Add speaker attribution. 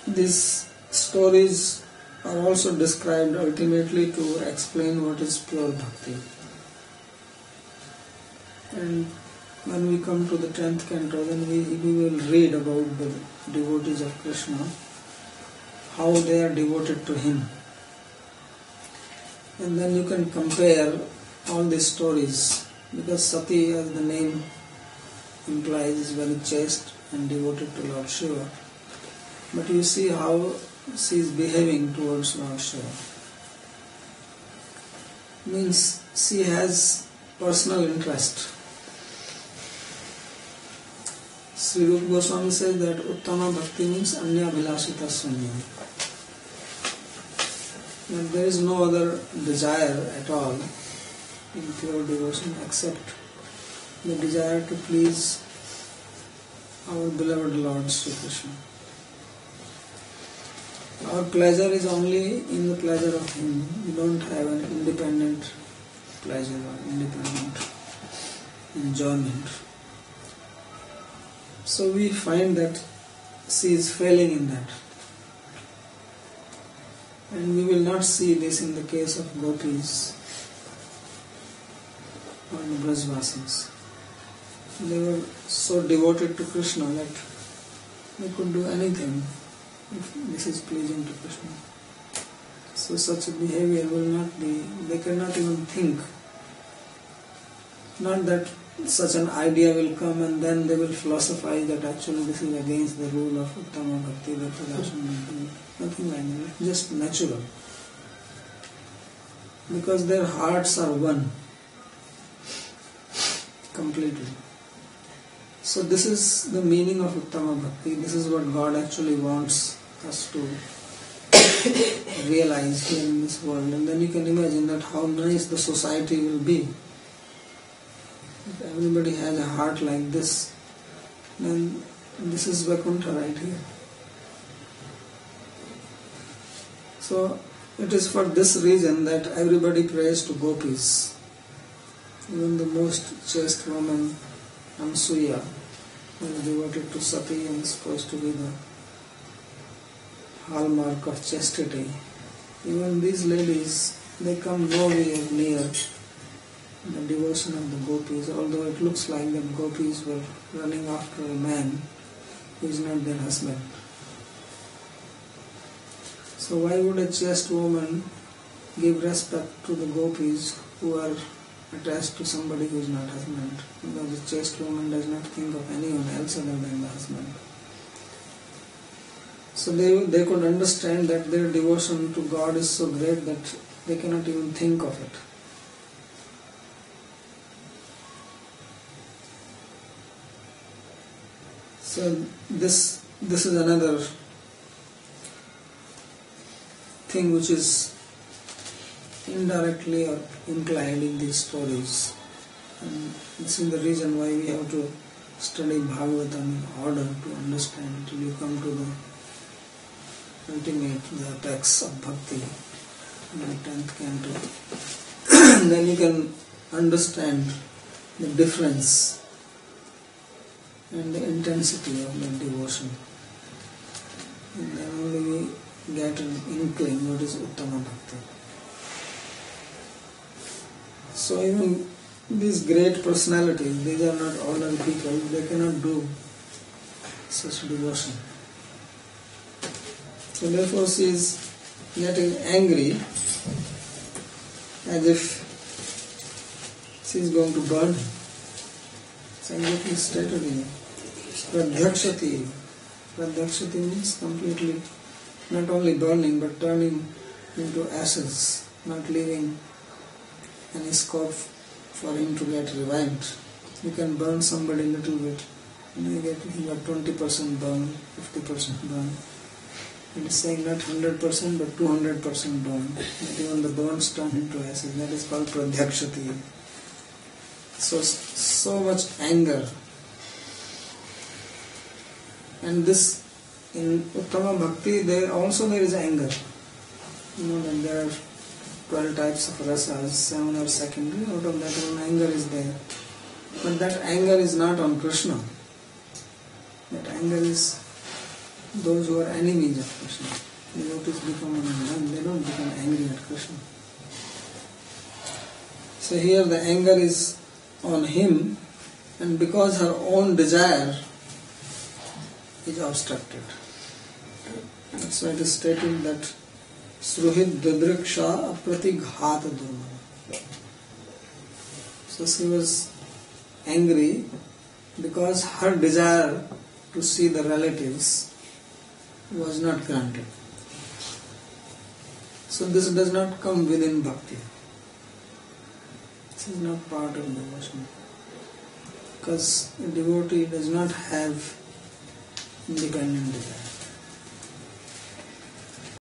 Speaker 1: these stories are also described ultimately to explain what is pure bhakti. And when we come to the 10th canto, then we will read about the devotees of Krishna, how they are devoted to him. And then you can compare all these stories, because Sati, as the name implies, is very chaste and devoted to Lord Shiva. But you see how she is behaving towards Lord Shiva. Means she has personal interest. Sri Rupa Goswami says that Uttama Bhakti means anyabhilasita sunyam. That there is no other desire at all in pure devotion except the desire to please our beloved Lord Sri Krishna. Our pleasure is only in the pleasure of him. We don't have an independent pleasure or independent enjoyment. So we find that she is failing in that. And we will not see this in the case of gopis or the Brajvasis. They were so devoted to Krishna that they could do anything if this is pleasing to Krishna. So such a behavior will not be, they cannot even think. Not that such an idea will come and then they will philosophize that actually this is against the rule of Uttama Bhakti, nothing like that, just natural. Because their hearts are one, completely. So this is the meaning of Uttama Bhakti. This is what God actually wants us to realize here in this world. And then you can imagine that how nice the society will be. If everybody has a heart like this, then this is Vaikuntha right here. So it is for this reason that everybody prays to gopis. Even the most chaste woman, Ansuya, who is devoted to Sati and is supposed to be the hallmark of chastity. Even these ladies, they come nowhere near the devotion of the gopis, although it looks like that gopis were running after a man who is not their husband. So why would a chaste woman give respect to the gopis who are attached to somebody who is not husband? Because the chaste woman does not think of anyone else other than the husband. So they could understand that their devotion to God is so great that they cannot even think of it. So this is another thing which is indirectly or implied in these stories. And this is the reason why we have to study Bhagavatam in order to understand until you come to the ultimate, the apex of bhakti in the 10th canto. Then you can understand the difference and the intensity of that devotion. And then only we get an inkling what is Uttama Bhakti. So even these great personalities, these are not ordinary people, they cannot do such devotion. So therefore she is getting angry as if she is going to burn. It's exactly stated in Pradhyakshati. Pradhyakshati means completely, not only burning but turning into ashes, not leaving any scope for him to get revived. You can burn somebody a little bit, you got 20% burn, 50% burn. It is saying not 100% but 200% burn. That even the bones turn into ashes. That is called Pradhyakshati. So much anger. And this, in Uttama Bhakti, there is anger. You know that there are 12 types of rasas, 7 are secondary, out of that one anger is there. But that anger is not on Krishna. That anger is those who are enemies of Krishna. Devotees become undone, they don't become angry at Krishna. So here the anger is on him, and because her own desire is obstructed. That's why it is stated that Sruhit Didriksha Apratighata Durmana. So she was angry because her desire to see the relatives was not granted. So this does not come within bhakti. This is not part of devotion. Because a devotee does not have independent desire.